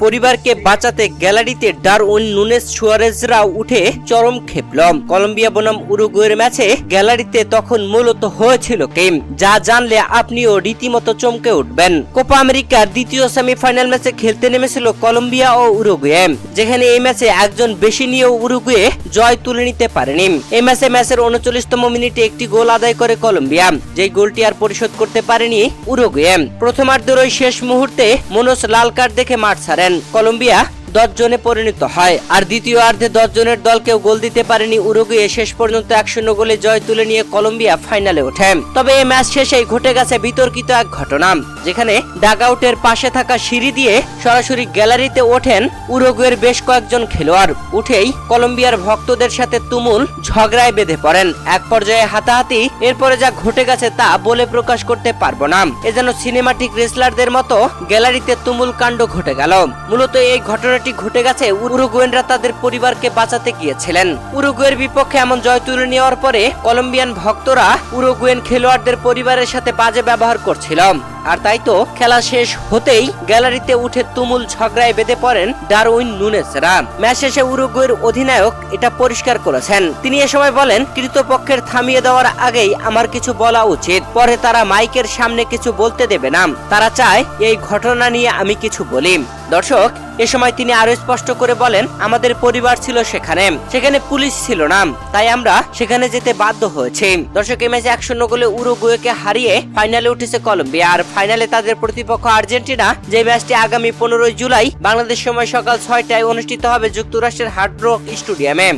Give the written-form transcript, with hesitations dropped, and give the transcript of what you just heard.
পরিবারকে বাঁচাতে গ্যালারিতে ডারউইন নুনেজ সুয়ারেজরাও উঠে চরম খেপল। কলম্বিয়া বনাম উরুগুয়ের ম্যাচে গ্যালারিতে তখন মূলত হয়েছিল কি, যা জানলে আপনিও রীতিমতো চমকে উঠবেন। কোপা আমেরিকার দ্বিতীয় সেমিফাইনাল ম্যাচে খেলতে নেমেছিল কলম্বিয়া ও উরুগুয়ে, যেখানে এই ম্যাচে একজন বেশি নিয়েও উরুগুয়ে জয় তুলে নিতে পারেনি। এই ম্যাচের 39তম মিনিটে একটি গোল আদায় করে কলম্বিয়া, যেই গোলটি আর পরিশোধ করতে পারেনি উরুগুয়ে। প্রথমার্ধের ওই শেষ মুহূর্তে মোনোস লাল কার্ড দেখে মাঠ ছাড়েন। কলম্বিয়া 10 জনে পরিণত হয়, আর দ্বিতীয়ার্ধে 10 জনের দলকেও গোল দিতে পারেনি উরুগুয়ে। শেষ পর্যন্ত 1-0 গোলে জয় তুলে নিয়ে কলম্বিয়া ফাইনালে ওঠে। তবে এই ম্যাচ শেষেই ঘটে গেছে বিতর্কিত এক ঘটনা, যেখানে ডাগআউটের পাশে থাকা সিঁড়ি দিয়ে সরাসরি গ্যালারিতে ওঠেন উরুগুয়ের বেশ কয়েকজন খেলোয়াড়। উঠেই কলম্বিয়ার ভক্তদের সাথে তুমুল ঝগড়ায় বেঁধে পড়েন। এক পর্যায়ে হাতাহাতি, এরপরে যা ঘটে গেছে তা বলে প্রকাশ করতে পারবো না। এ যেন সিনেমাটিক রেসলারদের মতো গ্যালারিতে তুমুল কাণ্ড ঘটে গেল। মূলত এই ঘটনা ঘটে গেছে উরুগুয়েনরা তাদের পরিবারকে বাঁচাতে গিয়েছিলেন। উরুগুয়ের বিপক্ষে এমন জয় তুলে নেওয়ার পরে কলম্বিয়ান ভক্তরা উরুগুয়েন খেলোয়াড়দের পরিবারের সাথে বাজে ব্যবহার করছিল। আর তাই তো খেলা শেষ হতেই গ্যালারিতে উঠে তুমুল ঝগড়ায় বেঁধে পড়েন ডারউইন নুনেজরা। ম্যাচ শেষে উরুগুয়ের অধিনায়ক এটা পরিষ্কার করেছেন। তিনি এ সময় বলেন, কৃতপক্ষের থামিয়ে দেওয়ার আগেই আমার কিছু বলা উচিত, পরে তারা মাইকের সামনে কিছু বলতে দেবে না। তারা চায় এই ঘটনা নিয়ে আমি কিছু বলি। দর্শক, এ সময় তিনি আরো স্পষ্ট করে বলেন, আমাদের পরিবার ছিল সেখানে পুলিশ ছিল না, তাই আমরা সেখানে যেতে বাধ্য হয়েছি। দর্শক, এই ম্যাচে 1-0 গোলে উরুগুয়েকে হারিয়ে ফাইনালে উঠেছে কলম্বিয়া। আর ফাইনালে তাদের প্রতিপক্ষ আর্জেন্টিনা, যে ম্যাচটি আগামী 15 জুলাই বাংলাদেশ সময় সকাল 6টায় অনুষ্ঠিত হবে যুক্তরাষ্ট্রের হার্ড রক স্টেডিয়ামে।